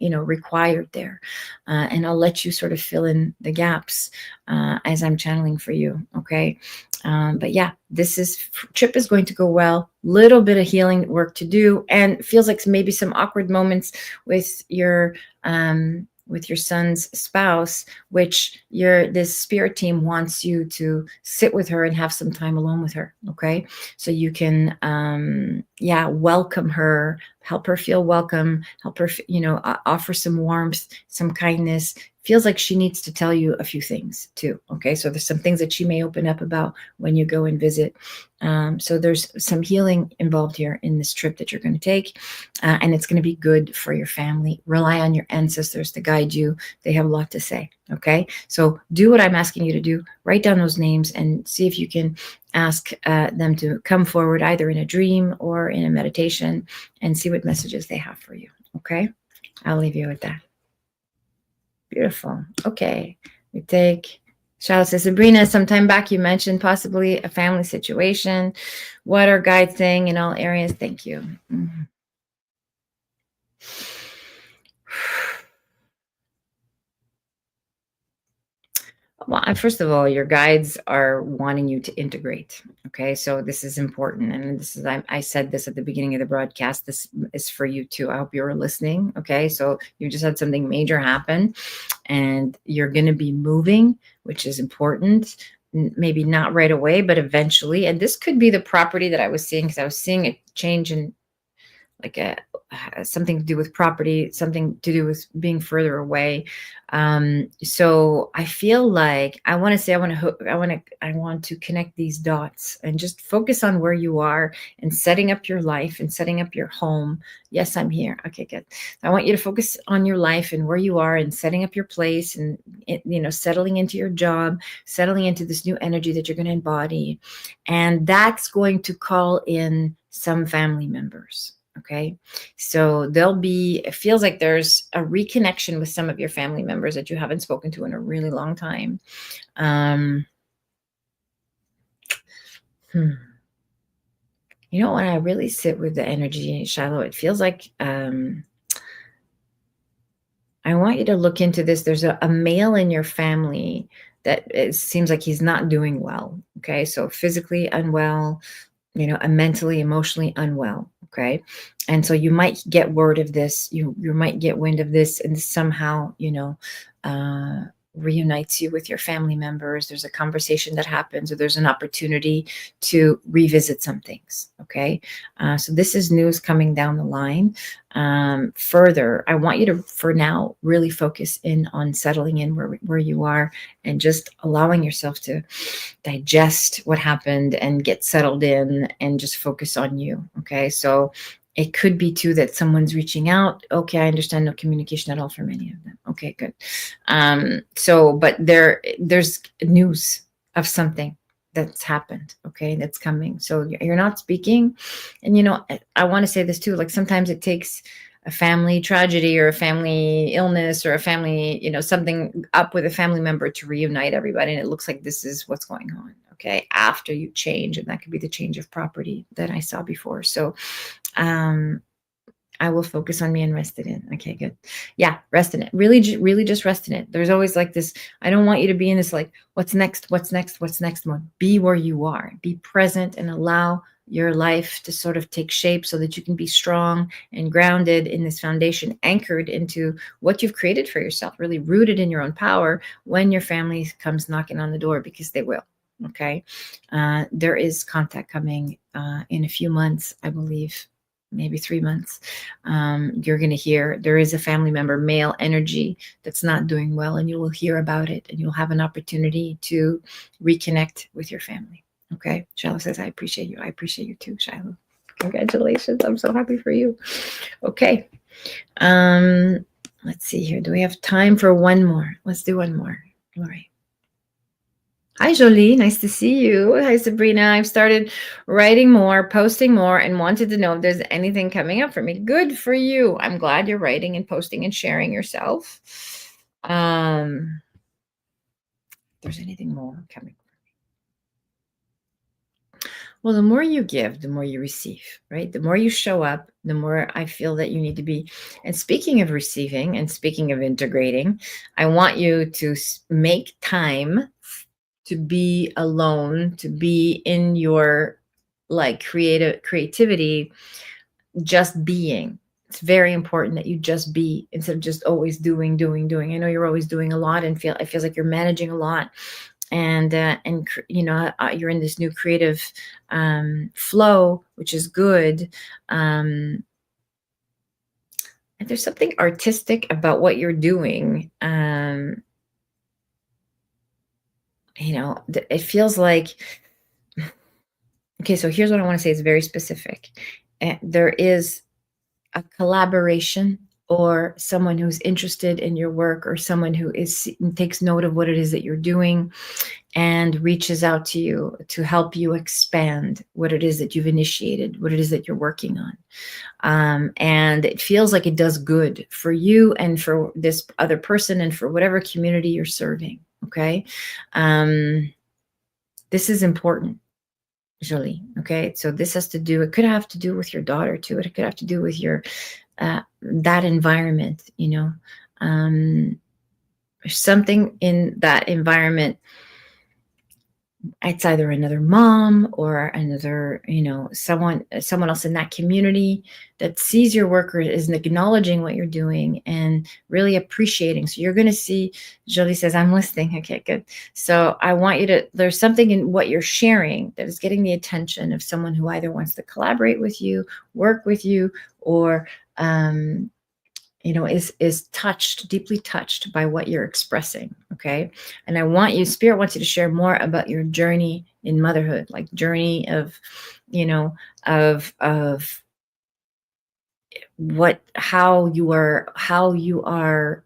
required there. And I'll let you sort of fill in the gaps as I'm channeling for you. Okay. But yeah, trip is going to go well. Little bit of healing work to do, and it feels like maybe some awkward moments with your son's spouse, which this spirit team wants you to sit with her and have some time alone with her. Okay. So you can, welcome her, help her feel welcome, help her, offer some warmth, some kindness. Feels like she needs to tell you a few things too. Okay. So there's some things that she may open up about when you go and visit. So there's some healing involved here in this trip that you're going to take. And it's going to be good for your family. Rely on your ancestors to guide you. They have a lot to say. Okay. So do what I'm asking you to do. Write down those names and see if you can ask them to come forward either in a dream or in a meditation, and see what messages they have for you. Okay. I'll leave you with that. Beautiful. Okay. We take Charlotte says, Sabrina, sometime back you mentioned possibly a family situation. What are guides saying in all areas? Thank you. Mm-hmm. Well, first of all, your guides are wanting you to integrate. Okay, so this is important, and this is I said this at the beginning of the broadcast. This is for you too. I hope you were listening. Okay, so you just had something major happen, and you're going to be moving, which is important. Maybe not right away, but eventually. And this could be the property that I was seeing, because I was seeing a change in like something to do with property, something to do with being further away. So I feel like I want to connect these dots and just focus on where you are and setting up your life and setting up your home. Yes, I'm here. Okay, good. I want you to focus on your life and where you are and setting up your place and, settling into your job, settling into this new energy that you're going to embody. And that's going to call in some family members. Okay. So it feels like there's a reconnection with some of your family members that you haven't spoken to in a really long time. When I really sit with the energy, Shiloh, it feels like, I want you to look into this. There's a male in your family that it seems like he's not doing well. Okay. So physically unwell, mentally, emotionally unwell. Okay. And so you might get word of this, you might get wind of this, and somehow, reunites you with your family members. There's a conversation that happens, or there's an opportunity to revisit some things. Okay. So this is news coming down the line. Further, I want you to, for now, really focus in on settling in where you are and just allowing yourself to digest what happened and get settled in and just focus on you. Okay. So it could be too that someone's reaching out. Okay, I understand no communication at all from any of them. Okay, good. But there's news of something that's happened. Okay, that's coming. So you're not speaking, and I want to say this too. Like sometimes it takes a family tragedy or a family illness or a family, something up with a family member to reunite everybody. And it looks like this is what's going on. Okay, after you change, and that could be the change of property that I saw before. So I will focus on me and rest it in. Okay, good. Yeah, rest in it. Really, really just rest in it. There's always like this, I don't want you to be in this like, what's next mode. Be where you are. Be present and allow your life to sort of take shape so that you can be strong and grounded in this foundation, anchored into what you've created for yourself, really rooted in your own power when your family comes knocking on the door, because they will. Okay. There is contact coming in a few months, I believe, maybe 3 months. You're going to hear there is a family member, male energy, that's not doing well, and you will hear about it, and you'll have an opportunity to reconnect with your family. Okay. Shiloh says, I appreciate you. I appreciate you too, Shiloh. Congratulations. I'm so happy for you. Okay. Let's see here. Do we have time for one more? Let's do one more. All right. Hi, Jolie. Nice to see you. Hi, Sabrina. I've started writing more, posting more, and wanted to know if there's anything coming up for me. Good for you. I'm glad you're writing and posting and sharing yourself. If there's anything more coming. Well, the more you give, the more you receive, right? The more you show up, the more I feel that you need to be. And speaking of receiving and speaking of integrating, I want you to make time to be alone, to be in your like creativity, just being. It's very important that you just be instead of just always doing. I know you're always doing a lot and it feels like you're managing a lot, and you're in this new creative flow, which is good. And there's something artistic about what you're doing. It feels like, okay, so here's what I want to say. It's very specific. There is a collaboration or someone who's interested in your work, or someone who takes note of what it is that you're doing and reaches out to you to help you expand what it is that you've initiated, what it is that you're working on. And it feels like it does good for you and for this other person and for whatever community you're serving. Okay. This is important, Jolie. Okay. So this has to do, it could have to do with your daughter too. It could have to do with your, that environment, there's something in that environment. It's either another mom or another, someone else in that community that sees your work or is acknowledging what you're doing and really appreciating. So you're going to see, Jolie says, I'm listening. Okay, good. So I want you to, there's something in what you're sharing that is getting the attention of someone who either wants to collaborate with you, work with you, or, is touched, deeply touched by what you're expressing. Okay. And I want you, Spirit wants you to share more about your journey in motherhood, like journey of, of how you are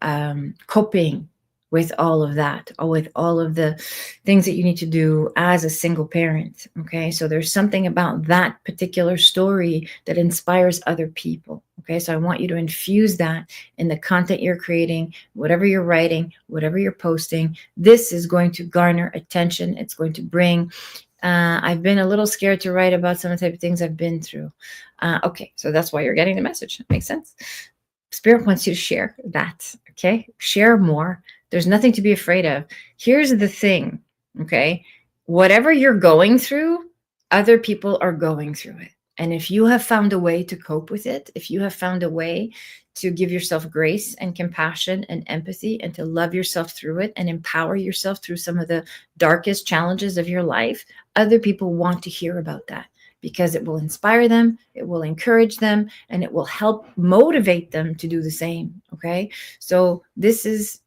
coping with all of that, or with all of the things that you need to do as a single parent. Okay. So there's something about that particular story that inspires other people. Okay. So I want you to infuse that in the content you're creating, whatever you're writing, whatever you're posting. This is going to garner attention. It's going to bring, I've been a little scared to write about some of the type of things I've been through. Okay. So that's why you're getting the message. Makes sense. Spirit wants you to share that. Okay. Share more. There's nothing to be afraid of. Here's the thing. Okay. Whatever you're going through, other people are going through it. And if you have found a way to cope with it, if you have found a way to give yourself grace and compassion and empathy and to love yourself through it and empower yourself through some of the darkest challenges of your life, other people want to hear about that, because it will inspire them, it will encourage them, and it will help motivate them to do the same. Okay. So this is,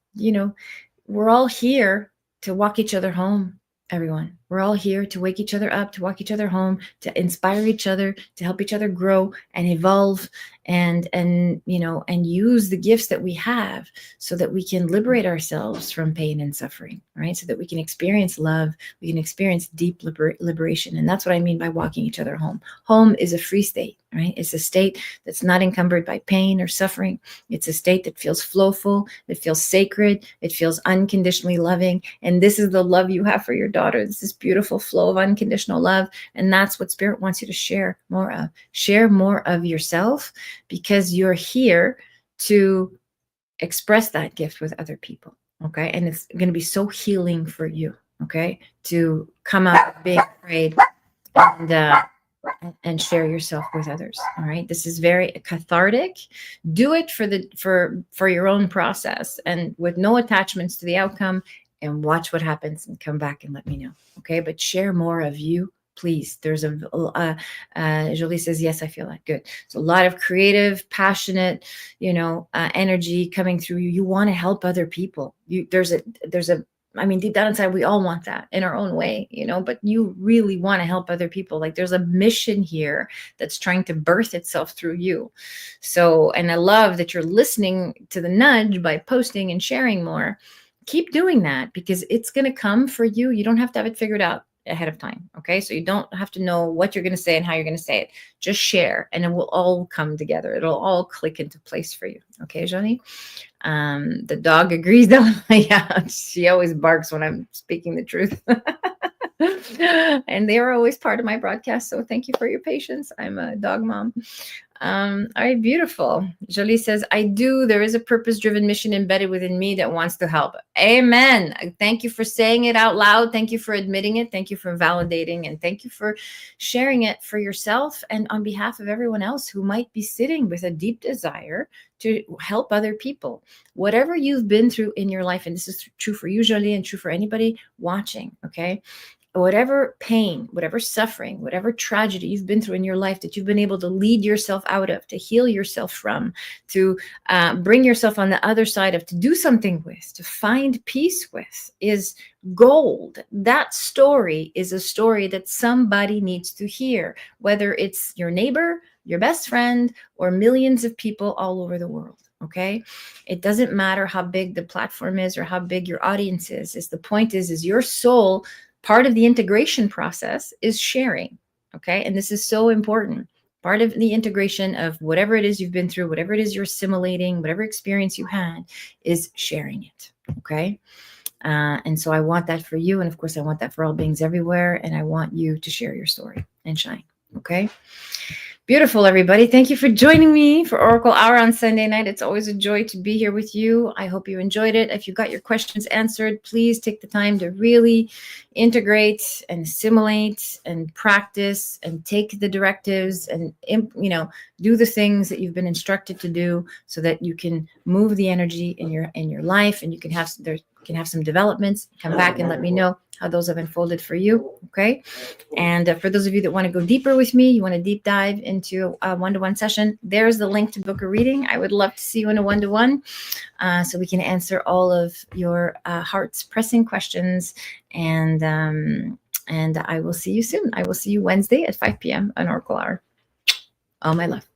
we're all here to walk each other home, everyone. We're all here to wake each other up, to walk each other home, to inspire each other, to help each other grow and evolve, and use the gifts that we have so that we can liberate ourselves from pain and suffering, right? So that we can experience love, we can experience deep liberation. And that's what I mean by walking each other home. Home is a free state, right? It's a state that's not encumbered by pain or suffering. It's a state that feels flowful, that feels sacred, it feels unconditionally loving. And this is the love you have for your daughter. This is beautiful flow of unconditional love. And that's what Spirit wants you to share more of. Share more of yourself, because you're here to express that gift with other people. Okay. And it's going to be so healing for you. Okay. To come out of being afraid and share yourself with others. All right. This is very cathartic. Do it for your own process and with no attachments to the outcome, and watch what happens and come back and let me know. Okay. But share more of you, please. There's Jolie says, yes, I feel that. Good. So a lot of creative, passionate, energy coming through you. You want to help other people. There's a I mean, deep down inside, we all want that in our own way, but you really want to help other people. Like, there's a mission here that's trying to birth itself through you. So, and I love that you're listening to the nudge by posting and sharing more. Keep doing that, because it's going to come for you. You don't have to have it figured out ahead of time. Okay. So you don't have to know what you're going to say and how you're going to say it. Just share, and it will all come together. It'll all click into place for you. Okay, Johnny? The dog agrees though. Yeah, she always barks when I'm speaking the truth. And they are always part of my broadcast. So thank you for your patience. I'm a dog mom. All right, beautiful. Jolie says, I do. There is a purpose-driven mission embedded within me that wants to help. Amen. Thank you for saying it out loud. Thank you for admitting it. Thank you for validating. And thank you for sharing it for yourself and on behalf of everyone else who might be sitting with a deep desire to help other people. Whatever you've been through in your life, and this is true for you, Jolie, and true for anybody watching, okay? Whatever pain, whatever suffering, whatever tragedy you've been through in your life that you've been able to lead yourself out of, to heal yourself from, to bring yourself on the other side of, to do something with, to find peace with, is gold. That story is a story that somebody needs to hear, whether it's your neighbor, your best friend, or millions of people all over the world. Okay. It doesn't matter how big the platform is or how big your audience is the point is your soul. Part of the integration process is sharing. Okay. And this is so important. Part of the integration of whatever it is you've been through, whatever it is you're assimilating, whatever experience you had, is sharing it. Okay. And so I want that for you. And of course, I want that for all beings everywhere. And I want you to share your story and shine. Okay. Beautiful, everybody. Thank you for joining me for Oracle Hour on Sunday night. It's always a joy to be here with you. I hope you enjoyed it. If you got your questions answered, please take the time to really integrate and assimilate and practice and take the directives and, do the things that you've been instructed to do so that you can move the energy in your life, and you can have some developments. Come back and let me know how those have unfolded for you. Okay. And for those of you that want to go deeper with me, you want to deep dive into a one-to-one session, there's the link to book a reading. I would love to see you in a one-to-one so we can answer all of your heart's pressing questions. And I will see you soon. I will see you Wednesday at 5 p.m. on Oracle Hour. All my love.